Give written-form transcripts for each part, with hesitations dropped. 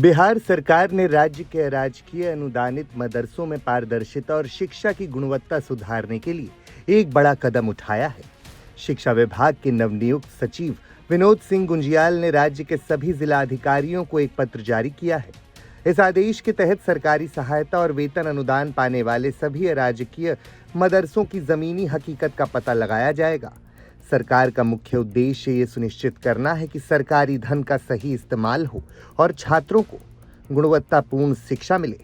बिहार सरकार ने राज्य के राजकीय अनुदानित मदरसों में पारदर्शिता और शिक्षा की गुणवत्ता सुधारने के लिए एक बड़ा कदम उठाया है। शिक्षा विभाग के नवनियुक्त सचिव विनोद सिंह गुंजियाल ने राज्य के सभी जिला अधिकारियों को एक पत्र जारी किया है। इस आदेश के तहत सरकारी सहायता और वेतन अनुदान पाने वाले सभी राजकीय मदरसों की जमीनी हकीकत का पता लगाया जाएगा। सरकार का मुख्य उद्देश्य ये सुनिश्चित करना है कि सरकारी धन का सही इस्तेमाल हो और छात्रों को गुणवत्तापूर्ण शिक्षा मिले।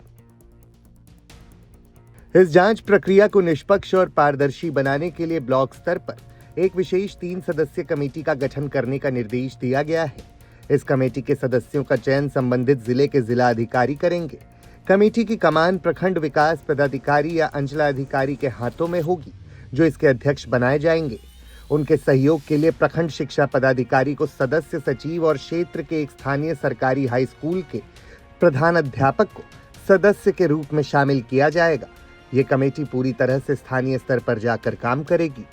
इस जांच प्रक्रिया को निष्पक्ष और पारदर्शी बनाने के लिए ब्लॉक स्तर पर एक विशेष 3 सदस्यीय कमेटी का गठन करने का निर्देश दिया गया है। इस कमेटी के सदस्यों का चयन संबंधित जिले के जिला अधिकारी करेंगे। कमेटी की कमान प्रखंड विकास पदाधिकारी या अंचलाधिकारी के हाथों में होगी, जो इसके अध्यक्ष बनाए जाएंगे। उनके सहयोग के लिए प्रखंड शिक्षा पदाधिकारी को सदस्य सचिव और क्षेत्र के एक स्थानीय सरकारी हाई स्कूल के प्रधान अध्यापक को सदस्य के रूप में शामिल किया जाएगा। ये कमेटी पूरी तरह से स्थानीय स्तर पर जाकर काम करेगी।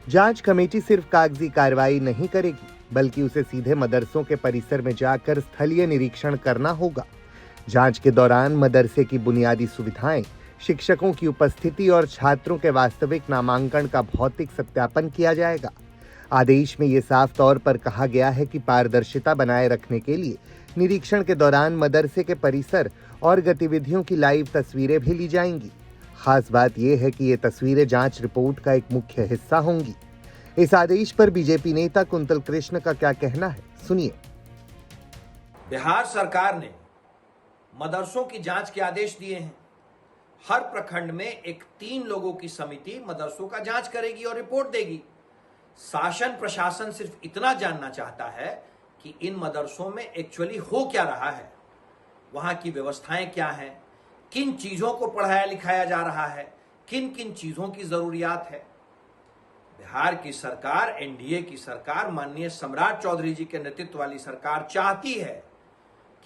जांच कमेटी सिर्फ कागजी कार्रवाई नहीं करेगी, बल्कि उसे सीधे मदरसों के परिसर में जाकर स्थलीय निरीक्षण करना होगा। जांच के दौरान मदरसे की बुनियादी सुविधाएं, शिक्षकों की उपस्थिति और छात्रों के वास्तविक नामांकन का भौतिक सत्यापन किया जाएगा। आदेश में ये साफ तौर पर कहा गया है कि पारदर्शिता बनाए रखने के लिए निरीक्षण के दौरान मदरसे के परिसर और गतिविधियों की लाइव तस्वीरें भी ली जाएंगी। खास बात यह है कि ये तस्वीरें जांच रिपोर्ट का एक मुख्य हिस्सा होंगी। इस आदेश पर बीजेपी नेता कुंतल कृष्ण का क्या कहना है, सुनिए। बिहार सरकार ने मदरसों की जांच के आदेश दिए हैं। हर प्रखंड में एक 3 लोगों की समिति मदरसों का जांच करेगी और रिपोर्ट देगी। शासन प्रशासन सिर्फ इतना जानना चाहता है कि इन मदरसों में एक्चुअली हो क्या रहा है, वहां की व्यवस्थाएं क्या हैं, किन चीजों को पढ़ाया लिखाया जा रहा है, किन किन चीजों की जरूरियात है। बिहार की सरकार, एनडीए की सरकार, माननीय सम्राट चौधरी जी के नेतृत्व वाली सरकार चाहती है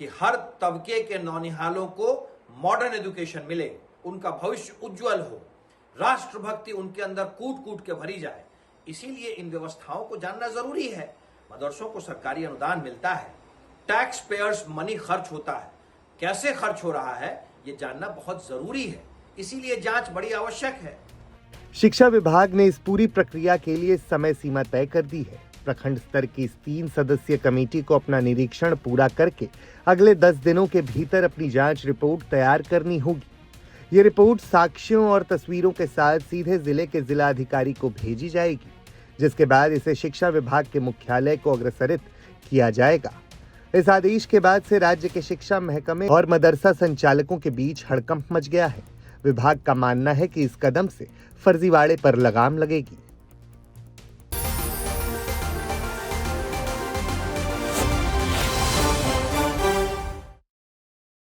कि हर तबके के नौनिहालों को मॉडर्न एजुकेशन मिले, उनका भविष्य उज्जवल हो, राष्ट्रभक्ति उनके अंदर कूट कूट के भरी जाए। इसीलिए इन व्यवस्थाओं को जानना जरूरी है। मदरसों को सरकारी अनुदान मिलता है, टैक्स पेयर्स मनी खर्च होता है, कैसे खर्च हो रहा है ये जानना बहुत जरूरी है। इसीलिए जांच बड़ी आवश्यक है। शिक्षा विभाग ने इस पूरी प्रक्रिया के लिए समय सीमा तय कर दी है। प्रखंड स्तर की इस 3 सदस्यीय कमेटी को अपना निरीक्षण पूरा करके अगले 10 दिनों के भीतर अपनी जांच रिपोर्ट तैयार करनी होगी। ये रिपोर्ट साक्ष्यों और तस्वीरों के साथ सीधे जिले के जिला अधिकारी को भेजी जाएगी, जिसके बाद इसे शिक्षा विभाग के मुख्यालय को अग्रसरित किया जाएगा। इस आदेश के बाद से राज्य के शिक्षा महकमे और मदरसा संचालकों के बीच हड़कंप मच गया है। विभाग का मानना है कि इस कदम से फर्जीवाड़े पर लगाम लगेगी।